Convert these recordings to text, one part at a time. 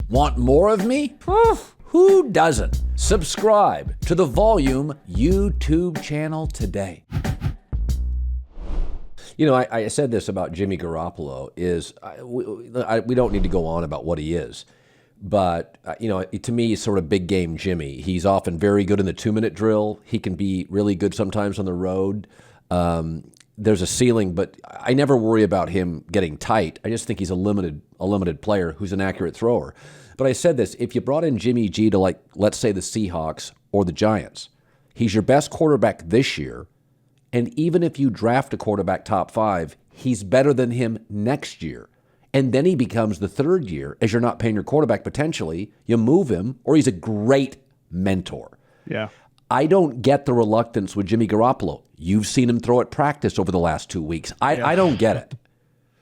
Want more of me? Who doesn't? Subscribe to the Volume YouTube channel today. You know, I said this about Jimmy Garoppolo is we don't need to go on about what he is. But, to me, he's sort of big game Jimmy. He's often very good in the 2-minute drill. He can be really good sometimes on the road. There's a ceiling, but I never worry about him getting tight. I just think he's a limited player who's an accurate thrower. But I said this, if you brought in Jimmy G to, let's say the Seahawks or the Giants, he's your best quarterback this year. And even if you draft a quarterback top 5, he's better than him next year. And then he becomes the third year, as you're not paying your quarterback potentially, you move him, or he's a great mentor. Yeah. I don't get the reluctance with Jimmy Garoppolo. You've seen him throw at practice over the last 2 weeks. I don't get it.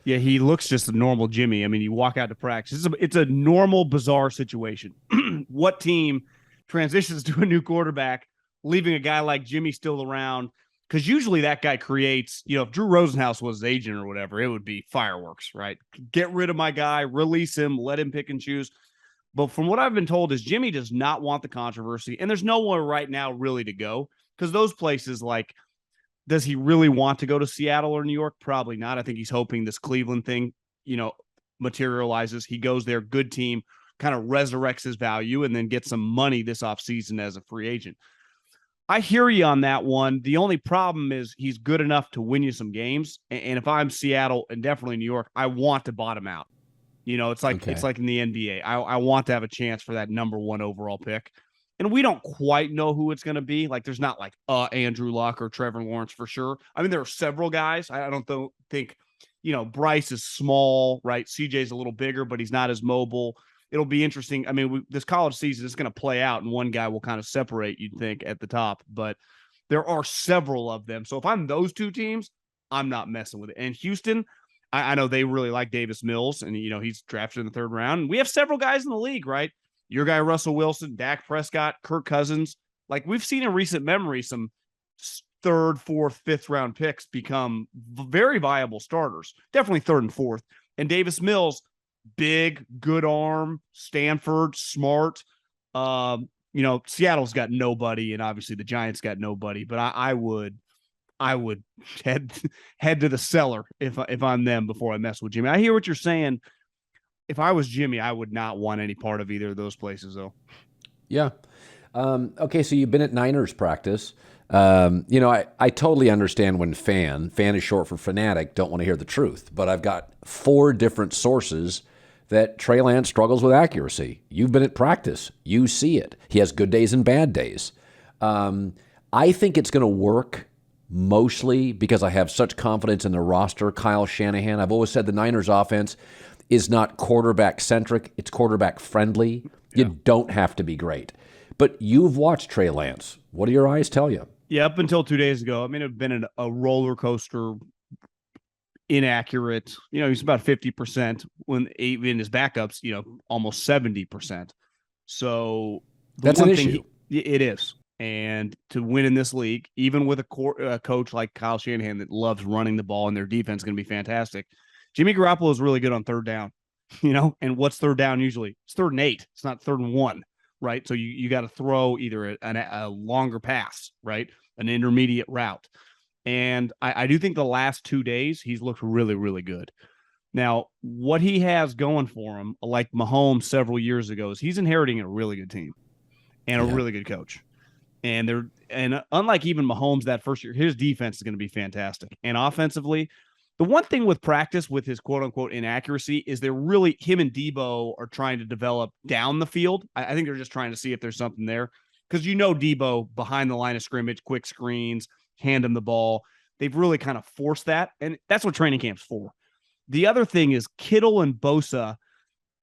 Yeah, he looks just a normal Jimmy. I mean, you walk out to practice. It's a normal, bizarre situation. What team transitions to a new quarterback, leaving a guy like Jimmy still around? Because usually that guy creates, if Drew Rosenhaus was his agent or whatever, it would be fireworks, right? Get rid of my guy, release him, let him pick and choose. But from what I've been told is Jimmy does not want the controversy, and there's nowhere right now really to go, because those places, does he really want to go to Seattle or New York? Probably not. I think he's hoping this Cleveland thing, materializes. He goes there, good team, kind of resurrects his value, and then gets some money this offseason as a free agent. I hear you on that one. The only problem is he's good enough to win you some games. And if I'm Seattle and definitely New York, I want to bottom out. It's like in the NBA. I want to have a chance for that number 1 overall pick. And we don't quite know who it's going to be. There's not Andrew Luck or Trevor Lawrence for sure. I mean, there are several guys. I don't think, Bryce is small, right? CJ's a little bigger, but he's not as mobile. It'll be interesting. I mean, this college season is going to play out, and one guy will kind of separate, you'd think, at the top. But there are several of them. So if I'm those two teams, I'm not messing with it. And Houston, I know they really like Davis Mills, and, he's drafted in the 3rd round. We have several guys in the league, right? Your guy, Russell Wilson, Dak Prescott, Kirk Cousins. We've seen in recent memory some 3rd, 4th, 5th round picks become very viable starters. Definitely 3rd and 4th. And Davis Mills, big, good arm, Stanford, smart. Seattle's got nobody, and obviously the Giants got nobody. But I would head to the cellar if I'm them before I mess with Jimmy. I hear what you're saying. If I was Jimmy, I would not want any part of either of those places, though. Yeah. Okay, so you've been at Niners practice. I totally understand when fan is short for fanatic, don't want to hear the truth. But I've got 4 different sources that Trey Lance struggles with accuracy. You've been at practice. You see it. He has good days and bad days. I think it's going to work mostly because I have such confidence in the roster. Kyle Shanahan, I've always said the Niners offense is not quarterback-centric. It's quarterback-friendly. Yeah. You don't have to be great. But you've watched Trey Lance. What do your eyes tell you? Yeah, up until 2 days ago, I mean, it's been a roller coaster, inaccurate. He's about 50% when even his backups, almost 70%. So that's an issue. It is. And to win in this league, even with a coach like Kyle Shanahan that loves running the ball and their defense is going to be fantastic, Jimmy Garoppolo is really good on 3rd down, and what's 3rd down usually? It's 3rd and 8. It's not 3rd and 1, right? So you got to throw either a longer pass, right? An intermediate route. And I do think the last 2 days, he's looked really, really good. Now, what he has going for him, like Mahomes several years ago, is he's inheriting a really good team and a really good coach. And unlike even Mahomes that first year, his defense is going to be fantastic. And offensively, the one thing with practice with his quote-unquote inaccuracy is him and Debo are trying to develop down the field. I think they're just trying to see if there's something there. Because Debo behind the line of scrimmage, quick screens, hand him the ball. They've really kind of forced that, and that's what training camp's for. The other thing is Kittle and Bosa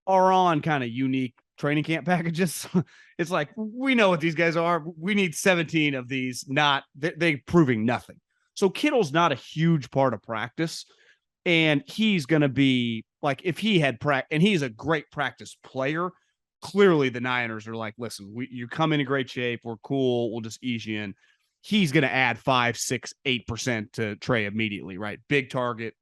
are on kind of unique training camp packages. It's like, we know what these guys are. We need 17 of these. They're proving nothing. So Kittle's not a huge part of practice, and he's going to be if he had practice, and he's a great practice player. Clearly the Niners are like, listen, you come in great shape. We're cool. We'll just ease you in. He's going to add 5, 6, 8% to Trey immediately, right? Big target,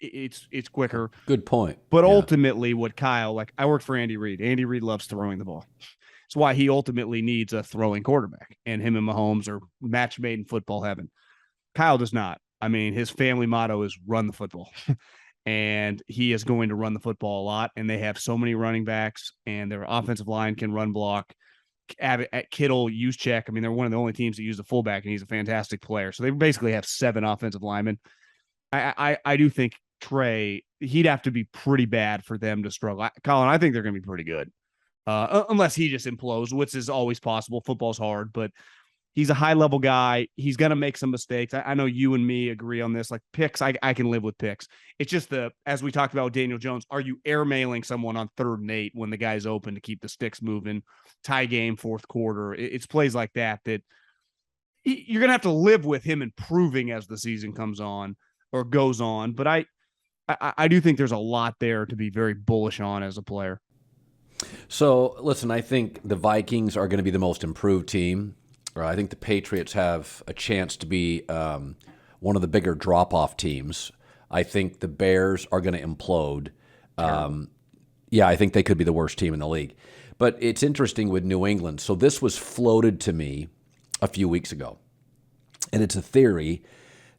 it's quicker. Good point. But ultimately, what Kyle, like, I worked for Andy Reid. Andy Reid loves throwing the ball. It's why he ultimately needs a throwing quarterback, and him and Mahomes are match made in football heaven. Kyle does not. I mean, his family motto is run the football. And he is going to run the football a lot. And they have so many running backs, and their offensive line can run block. At Kittle, use check. I mean, they're one of the only teams that use the fullback, and he's a fantastic player. So they basically have 7 offensive linemen. I do think Trey, he'd have to be pretty bad for them to struggle. Colin, I think they're going to be pretty good. Unless he just implodes, which is always possible. Football's hard, but he's a high-level guy. He's going to make some mistakes. I know you and me agree on this. Like, picks, I can live with picks. It's just as we talked about with Daniel Jones, are you airmailing someone on 3rd and 8 when the guy's open to keep the sticks moving? Tie game, 4th quarter. It's plays like that you're going to have to live with him improving as the season comes on or goes on. But I do think there's a lot there to be very bullish on as a player. So, listen, I think the Vikings are going to be the most improved team. I think the Patriots have a chance to be one of the bigger drop-off teams. I think the Bears are going to implode. I think they could be the worst team in the league. But it's interesting with New England. So this was floated to me a few weeks ago. And it's a theory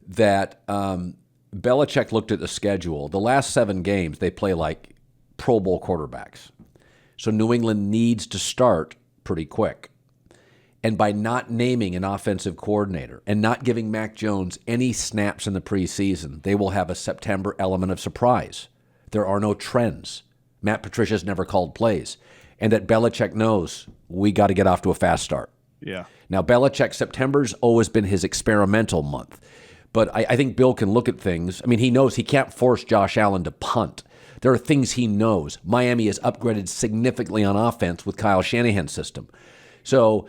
that Belchick looked at the schedule. The last 7 games, they play like Pro Bowl quarterbacks. So New England needs to start pretty quick. And by not naming an offensive coordinator and not giving Mac Jones any snaps in the preseason, they will have a September element of surprise. There are no trends. Matt Patricia's never called plays. And that Belichick knows we got to get off to a fast start. Yeah. Now, Belichick, September's always been his experimental month. But I think Bill can look at things. I mean, he knows he can't force Josh Allen to punt. There are things he knows. Miami has upgraded significantly on offense with Kyle Shanahan's system. So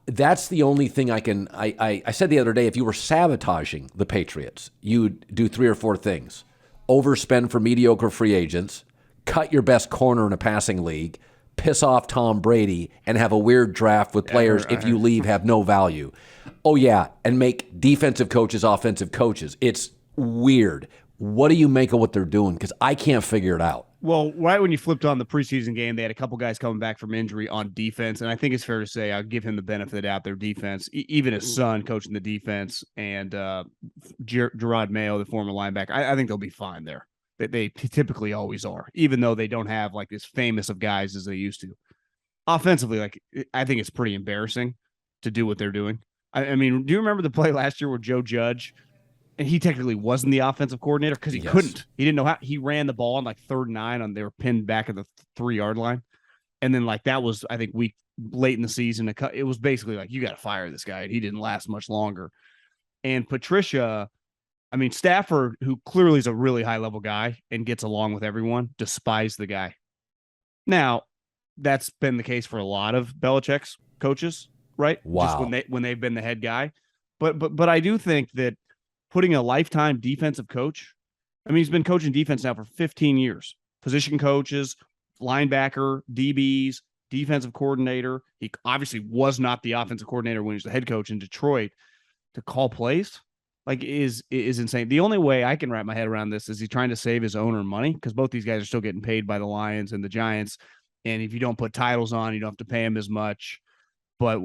that's the only thing I said the other day, if you were sabotaging the Patriots, you'd do 3 or 4 things. Overspend for mediocre free agents, cut your best corner in a passing league, piss off Tom Brady, and have a weird draft with players, if you leave, have no value. Oh, yeah, and make defensive coaches offensive coaches. It's weird. What do you make of what they're doing? Because I can't figure it out. Well, right when you flipped on the preseason game, they had a couple guys coming back from injury on defense, and I think it's fair to say I'll give him the benefit of the doubt. Their defense, even his son coaching the defense, and Gerard Mayo, the former linebacker, I think they'll be fine there. They typically always are, even though they don't have like as famous of guys as they used to. Offensively, like, I think it's pretty embarrassing to do what they're doing. I mean, do you remember the play last year where Joe Judge, and he technically wasn't the offensive coordinator because he couldn't. He didn't know how. He ran the ball on like 3rd and 9 they were pinned back at the 3-yard line. And then like that was, I think, late in the season. It was basically like, you got to fire this guy. And he didn't last much longer. And Patricia, I mean, Stafford, who clearly is a really high-level guy and gets along with everyone, despised the guy. Now, that's been the case for a lot of Belichick's coaches, right? Wow. Just when they've been the head guy. But I do think that putting a lifetime defensive coach, I mean, he's been coaching defense now for 15 years. Position coaches, linebacker, DBs, defensive coordinator. He obviously was not the offensive coordinator when he was the head coach in Detroit. To call plays, like, is insane. The only way I can wrap my head around this is he's trying to save his owner money, because both these guys are still getting paid by the Lions and the Giants. And if you don't put titles on, you don't have to pay him as much. But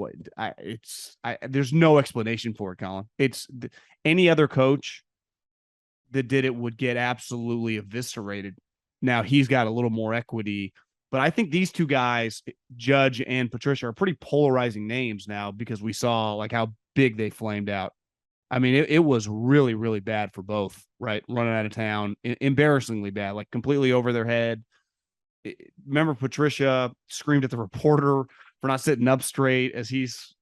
there's no explanation for it, Colin. It's any other coach that did it would get absolutely eviscerated. Now he's got a little more equity, but I think these two guys, Judge and Patricia, are pretty polarizing names now, because we saw like how big they flamed out. I mean, it was really, really bad for both, right? Running out of town, embarrassingly bad, like completely over their head. Remember, Patricia screamed at the reporter for not sitting up straight, as he's,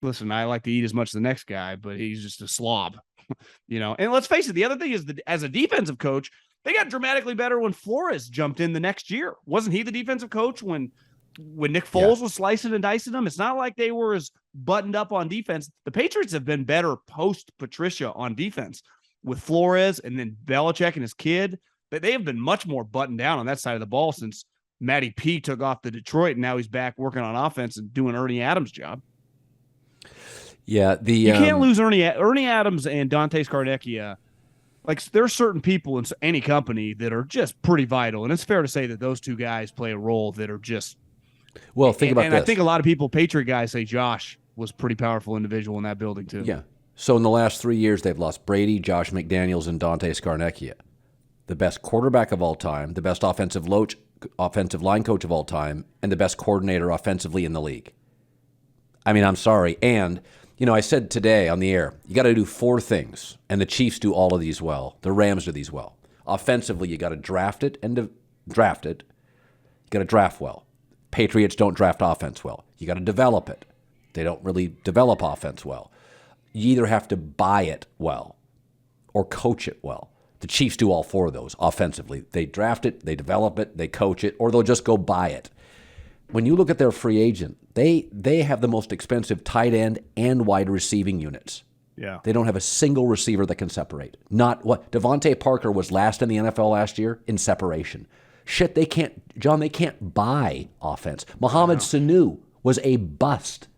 listen, I like to eat as much as the next guy, but he's just a slob, And let's face it, the other thing is that as a defensive coach, they got dramatically better when Flores jumped in the next year. Wasn't he the defensive coach when Nick Foles was slicing and dicing them? It's not like they were as buttoned up on defense. The Patriots have been better post-Patricia on defense with Flores and then Belichick and his kid. They have been much more buttoned down on that side of the ball since Matty P took off to Detroit, and now he's back working on offense and doing Ernie Adams' job. Yeah, you can't lose Ernie Adams and Dante Scarnecchia Like there are certain people in any company that are just pretty vital. And it's fair to say that those two guys play a role that are just, Well, think about and this. I think a lot of people, Patriot guys, say Josh was a pretty powerful individual in that building too. Yeah. So in the last 3 years, they've lost Brady, Josh McDaniels, and Dante Scarnecchia. The best quarterback of all time, the best offensive line coach of all time, and the best coordinator offensively in the league. I mean, I'm sorry. And, I said today on the air, you got to do 4 things, and the Chiefs do all of these well. The Rams do these well. Offensively, you got to draft it and draft it. You got to draft well. Patriots don't draft offense well. You got to develop it. They don't really develop offense well. You either have to buy it well or coach it well. The Chiefs do all 4 of those offensively. They draft it, they develop it, they coach it, or they'll just go buy it. When you look at their free agent, they have the most expensive tight end and wide receiving units. Yeah. They don't have a single receiver that can separate. Not what Devontae Parker was last in the NFL last year in separation. Shit, they can't buy offense. Mohamed Sanu was a bust.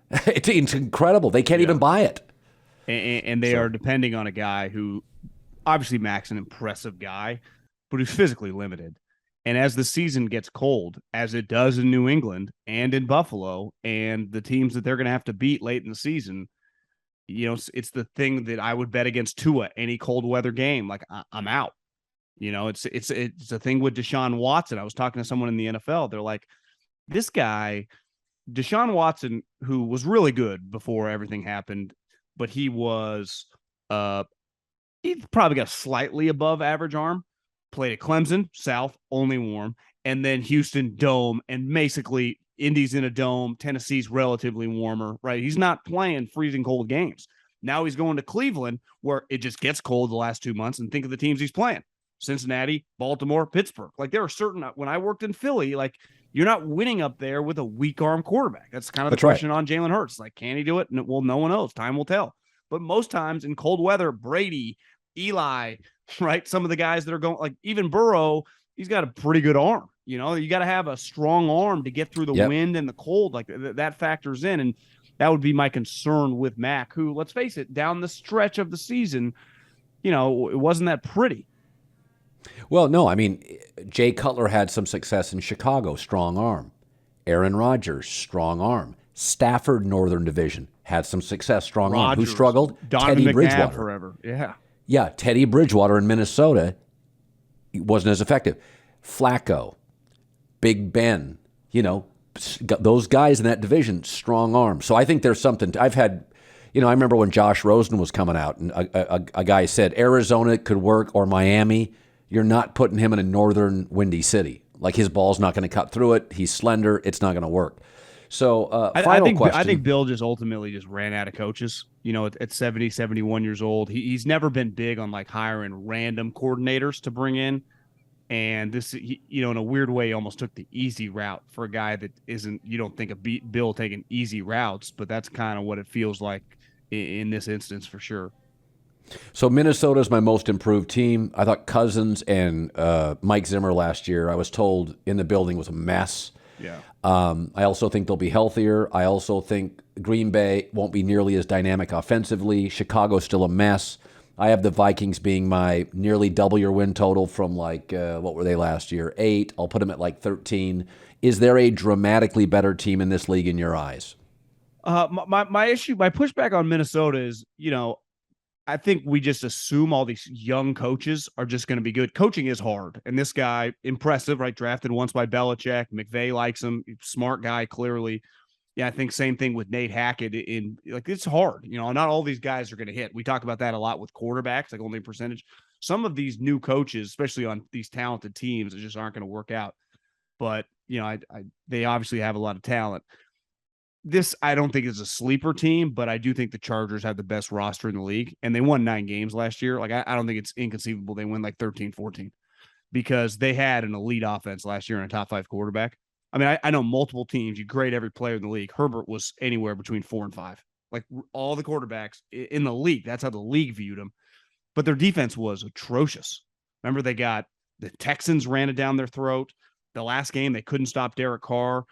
It's incredible. They can't even buy it. And they are depending on a guy who, obviously Mac's an impressive guy, but who's physically limited. And as the season gets cold, as it does in New England and in Buffalo, and the teams that they're going to have to beat late in the season, it's the thing that I would bet against Tua any cold weather game. Like I'm out. It's a thing with Deshaun Watson. I was talking to someone in the NFL. They're like, this guy, Deshaun Watson, who was really good before everything happened, but he was he probably got slightly above average arm. Played at Clemson, South, only warm, and then Houston, dome, and basically Indy's in a dome. Tennessee's relatively warmer, right? He's not playing freezing cold games. Now he's going to Cleveland, where it just gets cold the last 2 months, and think of the teams he's playing. Cincinnati, Baltimore, Pittsburgh. Like there are certain, when I worked in Philly, like you're not winning up there with a weak arm quarterback. That's kind of the question on Jalen Hurts. Like, can he do it? Well, no one knows. Time will tell. But most times in cold weather, Brady, Eli, right? Some of the guys that are going, like even Burrow, he's got a pretty good arm. You got to have a strong arm to get through the wind and the cold. Like that factors in. And that would be my concern with Mac, who, let's face it, down the stretch of the season, it wasn't that pretty. Well, no, I mean, Jay Cutler had some success in Chicago, strong arm. Aaron Rodgers, strong arm. Stafford, Northern Division, had some success, strong arm. Who struggled? Donovan Teddy McNabb Bridgewater. Forever. Yeah. Yeah, Teddy Bridgewater in Minnesota wasn't as effective. Flacco, Big Ben, those guys in that division, strong arm. So I think there's something. I've had, I remember when Josh Rosen was coming out, and a guy said Arizona could work or Miami. You're not putting him in a northern windy city. Like his ball's not going to cut through it. He's slender. It's not going to work. So final question. I think Bill just ultimately just ran out of coaches. At 70, 71 years old, he's never been big on like hiring random coordinators to bring in. And this, in a weird way, he almost took the easy route for a guy that isn't, you don't think of Bill taking easy routes, but that's kind of what it feels like in this instance for sure. So Minnesota's my most improved team. I thought Cousins and Mike Zimmer last year, I was told in the building, was a mess. Yeah. I also think they'll be healthier. I also think Green Bay won't be nearly as dynamic offensively. Chicago's still a mess. I have the Vikings being my nearly double your win total from like, what were they last year? 8. I'll put them at like 13. Is there a dramatically better team in this league in your eyes? My pushback on Minnesota is, I think we just assume all these young coaches are just going to be good. Coaching is hard. And this guy, impressive, right? Drafted once by Belchick. McVay likes him. Smart guy, clearly. Yeah, I think same thing with Nate Hackett. It's hard. Not all these guys are going to hit. We talk about that a lot with quarterbacks, like only a percentage. Some of these new coaches, especially on these talented teams, just aren't going to work out. But, they obviously have a lot of talent. This, I don't think is a sleeper team, but I do think the Chargers have the best roster in the league, and they won 9 games last year. Like, I don't think it's inconceivable they win like 13, 14 because they had an elite offense last year and a top 5 quarterback. I mean, I know multiple teams, you grade every player in the league. Herbert was anywhere between 4 and 5. Like all the quarterbacks in the league, that's how the league viewed them. But their defense was atrocious. Remember, the Texans ran it down their throat. The last game, they couldn't stop Derek Carr.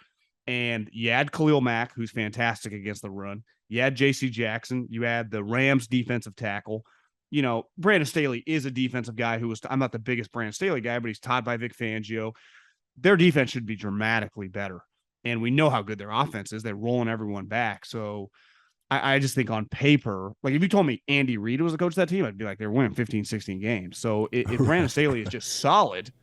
And you had Khalil Mack, who's fantastic against the run. You had J.C. Jackson. You had the Rams defensive tackle. Brandon Staley is a defensive guy I'm not the biggest Brandon Staley guy, but he's taught by Vic Fangio. Their defense should be dramatically better. And we know how good their offense is. They're rolling everyone back. So I just think on paper, like if you told me Andy Reid was the coach of that team, I'd be like, they're winning 15, 16 games. So if Brandon Staley is just solid,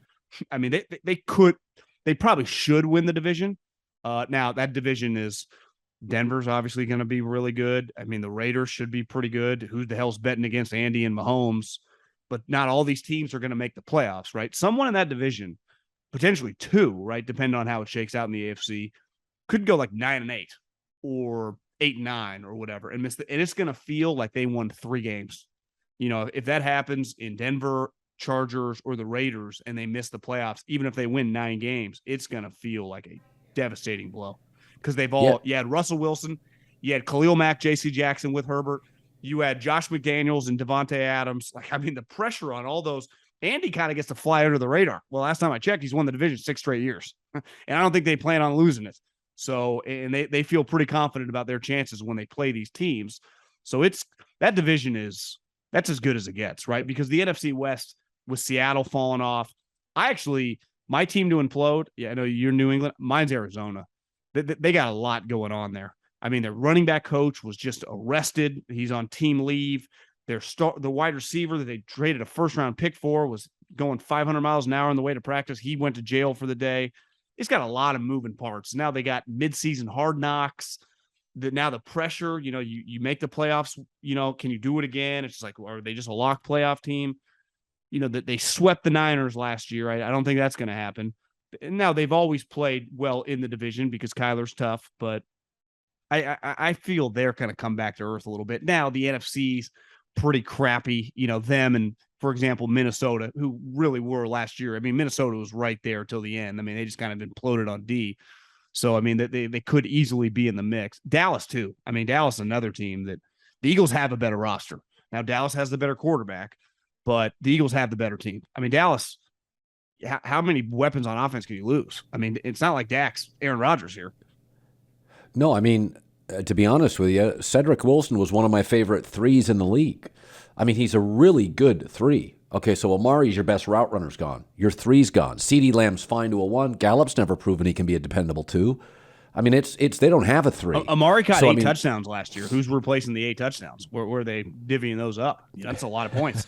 I mean, they probably should win the division. Now that division is Denver's obviously going to be really good. I mean, the Raiders should be pretty good. Who the hell's betting against Andy and Mahomes? But not all these teams are going to make the playoffs, right? Someone in that division, potentially two, right? Depending on how it shakes out in the AFC, could go like 9-8 or 8-9 or whatever and miss and it's going to feel like they won 3 games. If that happens in Denver, Chargers, or the Raiders and they miss the playoffs, even if they win 9 games, it's going to feel like a devastating blow because they've all, you had Russell Wilson, you had Khalil Mack, JC Jackson with Herbert, you had Josh McDaniels and Devontae Adams. Like, I mean, the pressure on all those, Andy kind of gets to fly under the radar. Well, last time I checked, he's won the division 6 straight years. And I don't think they plan on losing it. So, and they feel pretty confident about their chances when they play these teams. So that division that's as good as it gets, right? Because the NFC West with Seattle falling off, my team to implode. Yeah, I know you're New England. Mine's Arizona. They got a lot going on there. I mean, their running back coach was just arrested. He's on team leave. The wide receiver that they traded a first-round pick for was going 500 miles an hour on the way to practice. He went to jail for the day. It's got a lot of moving parts. Now they got midseason hard knocks. Now the pressure, you make the playoffs, can you do it again? It's just like, are they just a lock playoff team? That they swept the Niners last year. I don't think that's going to happen. And now they've always played well in the division because Kyler's tough, but I feel they're going to come back to earth a little bit. Now the NFC's pretty crappy, them and, for example, Minnesota, who really were last year. I mean, Minnesota was right there till the end. I mean, they just kind of imploded on D. So, I mean, they could easily be in the mix. Dallas, too. I mean, Dallas is another team that the Eagles have a better roster. Now, Dallas has the better quarterback, but the Eagles have the better team. I mean, Dallas, how many weapons on offense can you lose? I mean, it's not like Dak's Aaron Rodgers here. No, I mean, to be honest with you, Cedric Wilson was one of my favorite threes in the league. I mean, he's a really good 3. Okay, so Amari's your best route runner's gone. Your 3's gone. CeeDee Lamb's fine to a 1. Gallup's never proven he can be a dependable 2. I mean, it's they don't have a 3. Amari caught 8 touchdowns last year. Who's replacing the 8 touchdowns? Where are they divvying those up? That's a lot of points.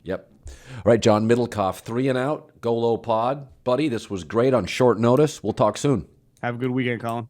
Yep. All right, John Middlekauff, 3 and out. Go low pod. Buddy, this was great on short notice. We'll talk soon. Have a good weekend, Colin.